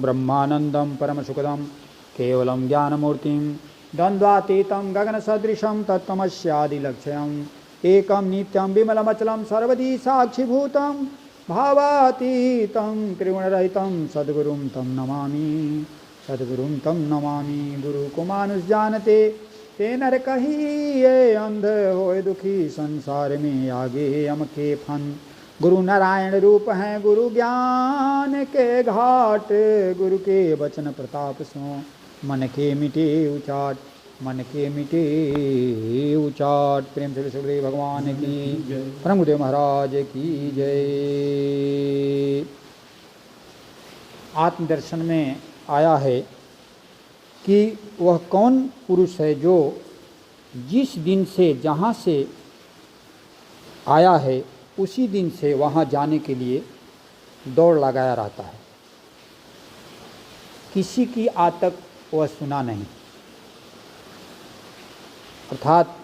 ब्रह्मानंदं परमसुखदं केवलं ज्ञानमूर्तिं द्वन्द्वातीतं गगनसदृशं तत्त्वमस्यादिलक्ष्यम् एकं नित्यं विमलमचलं सर्वदी साक्षिभूतं भावातीतं त्रिगुणरहितं सद्गुरुं तं नमामि। सद्गुरुं तं नमामि। गुरु को मानुष जानते ते नर कहिए, अंध होए दुखी संसार में आगे हम के फन। गुरु नारायण रूप हैं गुरु ज्ञान के घाट, गुरु के वचन प्रताप सो मन के मिटे उचाट, मन के मिटे उचाट। प्रेम से विष्णुदेव भगवान की, परम गुरुदेव महाराज की जय। आत्मदर्शन में आया है कि वह कौन पुरुष है जो जिस दिन से जहाँ से आया है उसी दिन से वहाँ जाने के लिए दौड़ लगाया रहता है। किसी की आज तक वह सुना नहीं। अर्थात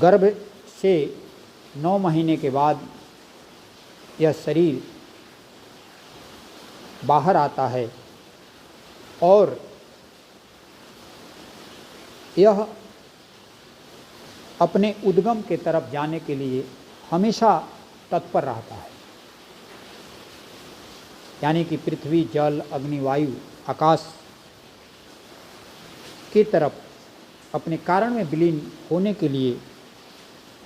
गर्भ से 9 महीने के बाद यह शरीर बाहर आता है और यह अपने उद्गम के तरफ जाने के लिए हमेशा तत्पर रहता है। यानी कि पृथ्वी, जल, अग्नि, वायु, आकाश की तरफ अपने कारण में विलीन होने के लिए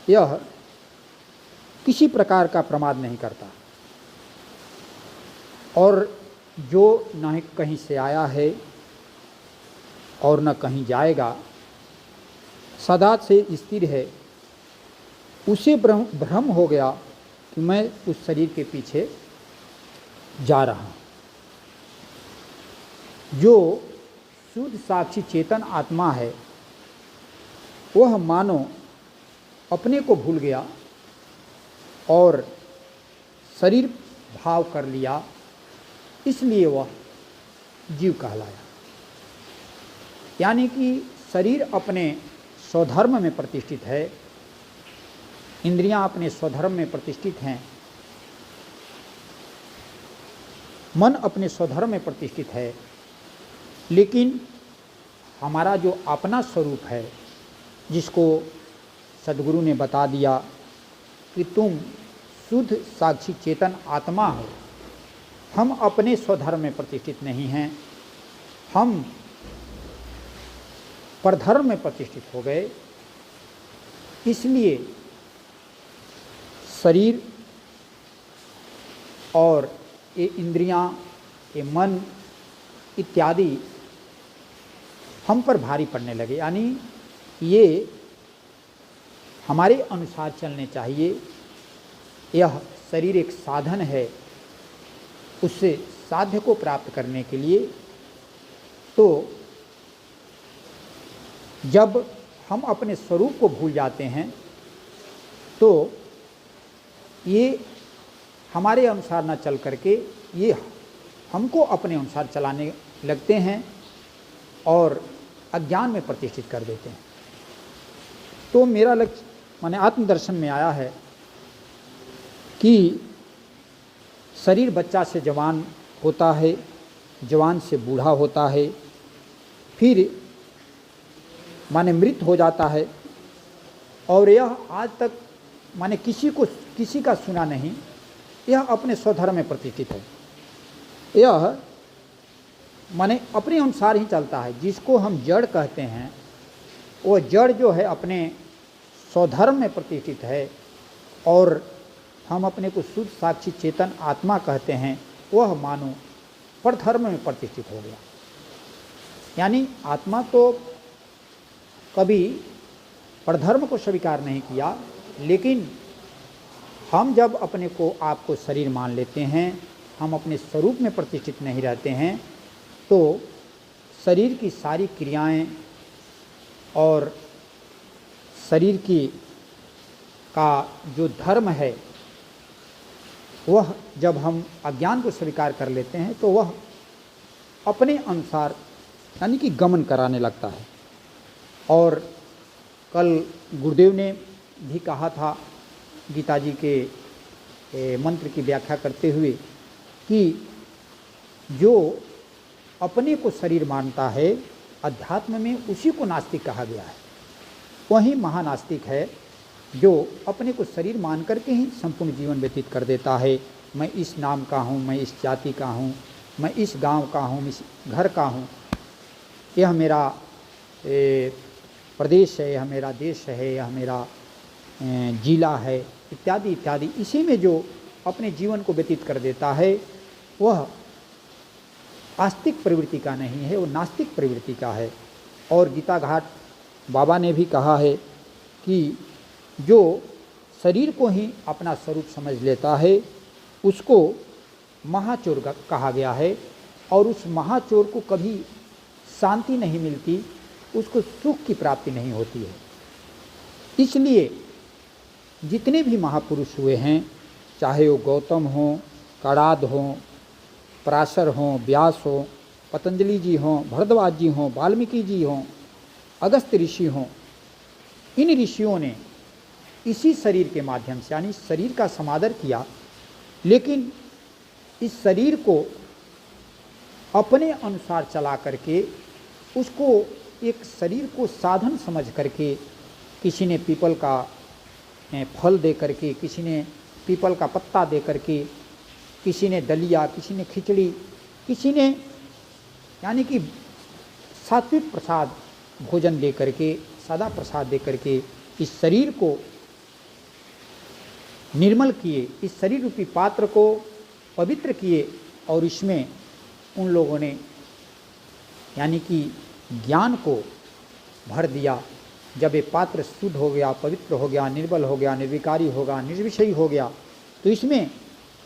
यह किसी प्रकार का प्रमाद नहीं करता। और जो न कहीं से आया है और न कहीं जाएगा, सदा से स्थिर है, उसे भ्रम हो गया कि मैं उस शरीर के पीछे जा रहा हूँ। जो शुद्ध साक्षी चेतन आत्मा है वह मानो अपने को भूल गया और शरीर भाव कर लिया, इसलिए वह जीव कहलाया। यानी कि शरीर अपने स्वधर्म में प्रतिष्ठित है, इंद्रियां अपने स्वधर्म में प्रतिष्ठित हैं, मन अपने स्वधर्म में प्रतिष्ठित है, लेकिन हमारा जो अपना स्वरूप है जिसको सद्गुरु ने बता दिया कि तुम शुद्ध साक्षी चेतन आत्मा हो, हम अपने स्वधर्म में प्रतिष्ठित नहीं हैं, हम परधर्म में प्रतिष्ठित हो गए। इसलिए शरीर और ये इंद्रियां, ये मन इत्यादि हम पर भारी पड़ने लगे। यानी ये हमारे अनुसार चलने चाहिए। यह शरीर एक साधन है, उससे साध्य को प्राप्त करने के लिए। तो जब हम अपने स्वरूप को भूल जाते हैं तो ये हमारे अनुसार न चल करके ये हमको अपने अनुसार चलाने लगते हैं और अज्ञान में प्रतिष्ठित कर देते हैं। तो मेरा लक्ष्य माने आत्मदर्शन में आया है कि शरीर बच्चा से जवान होता है, जवान से बूढ़ा होता है, फिर माने मृत हो जाता है। और यह आज तक माने किसी का सुना नहीं, यह अपने स्वधर्म में प्रतिष्ठित है। यह माने अपने अनुसार ही चलता है। जिसको हम जड़ कहते हैं वो जड़ जो है अपने स्वधर्म में प्रतिष्ठित है, और हम अपने को शुद्ध साक्षी चेतन आत्मा कहते हैं, वह मानो परधर्म में प्रतिष्ठित हो गया। यानी आत्मा तो कभी परधर्म को स्वीकार नहीं किया, लेकिन हम जब अपने को आपको शरीर मान लेते हैं, हम अपने स्वरूप में प्रतिष्ठित नहीं रहते हैं, तो शरीर की सारी क्रियाएं और शरीर की का जो धर्म है वह जब हम अज्ञान को स्वीकार कर लेते हैं तो वह अपने अनुसार यानी कि गमन कराने लगता है। और कल गुरुदेव ने भी कहा था गीता जी के मंत्र की व्याख्या करते हुए कि जो अपने को शरीर मानता है, अध्यात्म में उसी को नास्तिक कहा गया है। वही महानास्तिक है जो अपने को शरीर मान करके ही संपूर्ण जीवन व्यतीत कर देता है। मैं इस नाम का हूँ, मैं इस जाति का हूँ, मैं इस गांव का हूँ, इस घर का हूँ, यह मेरा प्रदेश है, यह मेरा देश है, यह मेरा जिला है, इत्यादि इत्यादि। इसी में जो अपने जीवन को व्यतीत कर देता है वह आस्तिक प्रवृत्ति का नहीं है, वो नास्तिक प्रवृत्ति का है। और गीता घाट बाबा ने भी कहा है कि जो शरीर को ही अपना स्वरूप समझ लेता है उसको महाचोर कहा गया है, और उस महाचोर को कभी शांति नहीं मिलती, उसको सुख की प्राप्ति नहीं होती है। इसलिए जितने भी महापुरुष हुए हैं, चाहे वो गौतम हों, कणाद हों, पराशर हों, व्यास हों, पतंजलि जी हों, भरद्वाज जी हों, वाल्मीकि जी हों, अगस्त ऋषि हों, इन ऋषियों ने इसी शरीर के माध्यम से यानी शरीर का समादर किया, लेकिन इस शरीर को अपने अनुसार चला करके उसको एक शरीर को साधन समझ करके, किसी ने पीपल का फल दे करके, किसी ने पीपल का पत्ता दे करके, किसी ने दलिया, किसी ने खिचड़ी, किसी ने यानी कि सात्विक प्रसाद भोजन दे करके, सादा प्रसाद दे करके इस शरीर को निर्मल किए, इस शरीर रूपी पात्र को पवित्र किए, और इसमें उन लोगों ने यानी कि ज्ञान को भर दिया। जब ये पात्र शुद्ध हो गया, पवित्र हो गया, निर्बल हो गया, निर्विकारी होगा, निर्विषयी हो गया, तो इसमें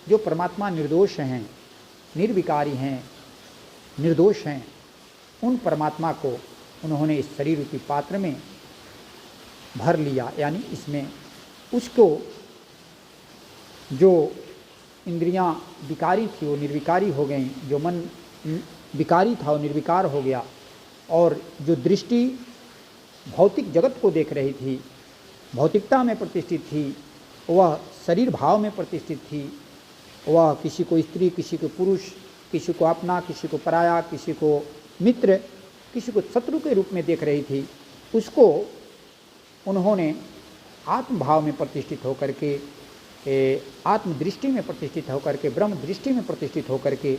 जो परमात्मा निर्दोष हैं, निर्विकारी हैं, निर्दोष हैं, उन परमात्मा को उन्होंने इस शरीर रूपी पात्र में भर लिया। यानी इसमें उसको जो इंद्रियां विकारी थी वो निर्विकारी हो गई, जो मन विकारी था वो निर्विकार हो गया, और जो दृष्टि भौतिक जगत को देख रही थी, भौतिकता में प्रतिष्ठित थी, वह शरीर भाव में प्रतिष्ठित थी। वह किसी को स्त्री, किसी को पुरुष, किसी को अपना, किसी को पराया, किसी को मित्र, किसी को शत्रु के रूप में देख रही थी, उसको उन्होंने आत्मभाव में प्रतिष्ठित होकर के, आत्मदृष्टि में प्रतिष्ठित होकर के, ब्रह्म दृष्टि में प्रतिष्ठित होकर के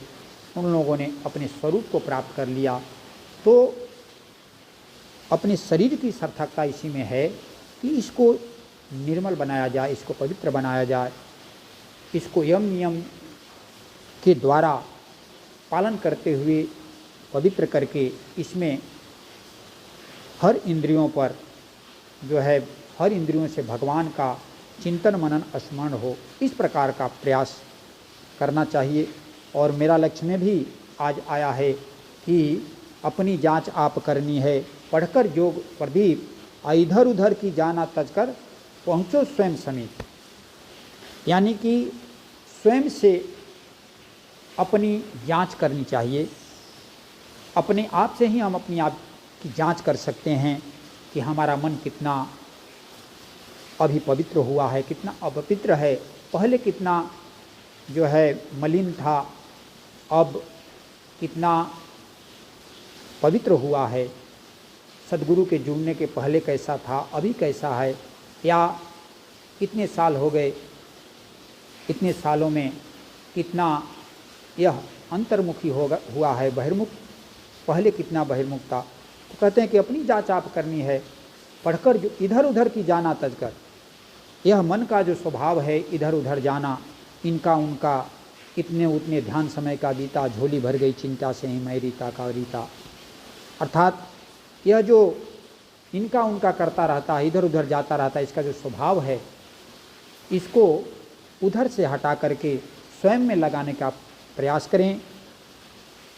उन लोगों ने अपने स्वरूप को प्राप्त कर लिया। तो अपने शरीर की सार्थकता इसी में है कि इसको निर्मल बनाया जाए, इसको पवित्र बनाया जाए, इसको यम नियम के द्वारा पालन करते हुए पवित्र करके इसमें हर इंद्रियों पर जो है, हर इंद्रियों से भगवान का चिंतन मनन स्मरण हो, इस प्रकार का प्रयास करना चाहिए। और मेरा लक्ष्य में भी आज आया है कि अपनी जांच आप करनी है, पढ़कर योग प्रदीप, इधर उधर की जाना तजकर पहुँचो स्वयं समीप। यानी कि स्वयं से अपनी जांच करनी चाहिए। अपने आप से ही हम अपनी आप की जांच कर सकते हैं कि हमारा मन कितना अभी पवित्र हुआ है, कितना अपवित्र है, पहले कितना जो है मलिन था, अब कितना पवित्र हुआ है, सद्गुरु के जुड़ने के पहले कैसा था, अभी कैसा है, या कितने साल हो गए, इतने सालों में कितना यह अंतर्मुखी हुआ है, बहिर्मुख, पहले कितना बहिर्मुख था। तो कहते हैं कि अपनी जांच आप करनी है, पढ़कर जो इधर उधर की जाना तजकर, यह मन का जो स्वभाव है इधर उधर जाना, इनका उनका इतने उतने ध्यान समय का बीता, झोली भर गई चिंता से ही मैं रीता का रीता। अर्थात यह जो इनका उनका करता रहता है, इधर उधर जाता रहता है, इसका जो स्वभाव है, इसको उधर से हटा करके स्वयं में लगाने का प्रयास करें,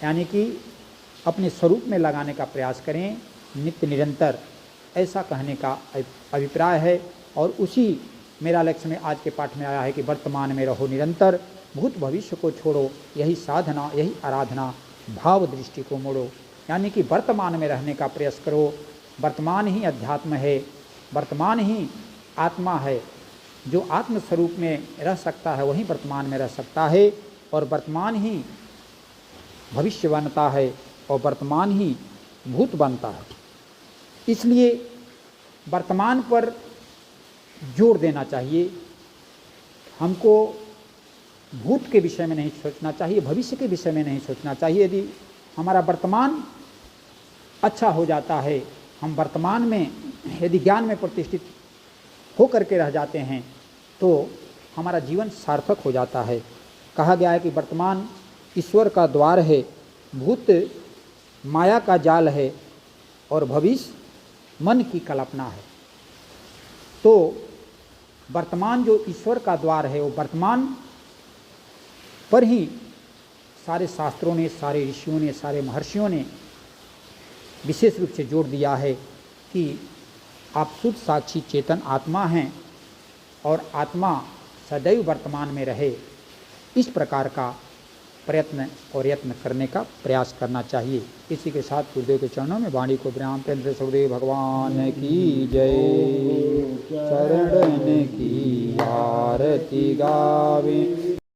यानी कि अपने स्वरूप में लगाने का प्रयास करें नित्य निरंतर, ऐसा कहने का अभिप्राय है। और उसी मेरा लक्ष्य में आज के पाठ में आया है कि वर्तमान में रहो निरंतर, भूत भविष्य को छोड़ो, यही साधना, यही आराधना, भाव दृष्टि को मोड़ो। यानी कि वर्तमान में रहने का प्रयास करो। वर्तमान ही अध्यात्म है, वर्तमान ही आत्मा है। जो आत्म स्वरूप में रह सकता है वही वर्तमान में रह सकता है, और वर्तमान ही भविष्य बनता है और वर्तमान ही भूत बनता है। इसलिए वर्तमान पर जोर देना चाहिए। हमको भूत के विषय में नहीं सोचना चाहिए, भविष्य के विषय में नहीं सोचना चाहिए। यदि हमारा वर्तमान अच्छा हो जाता है, हम वर्तमान में यदि ज्ञान में प्रतिष्ठित हो करके रह जाते हैं तो हमारा जीवन सार्थक हो जाता है। कहा गया है कि वर्तमान ईश्वर का द्वार है, भूत माया का जाल है और भविष्य मन की कल्पना है। तो वर्तमान जो ईश्वर का द्वार है वो वर्तमान पर ही सारे शास्त्रों ने, सारे ऋषियों ने, सारे महर्षियों ने विशेष रूप से जोर दिया है कि आप शुद्ध साक्षी चेतन आत्मा हैं और आत्मा सदैव वर्तमान में रहे, इस प्रकार का प्रयत्न और यत्न करने का प्रयास करना चाहिए। इसी के साथ गुरुदेव के चरणों में वाणी को विराम। प्रेम से सुखदेव भगवान की जय। चरण की आरती गावे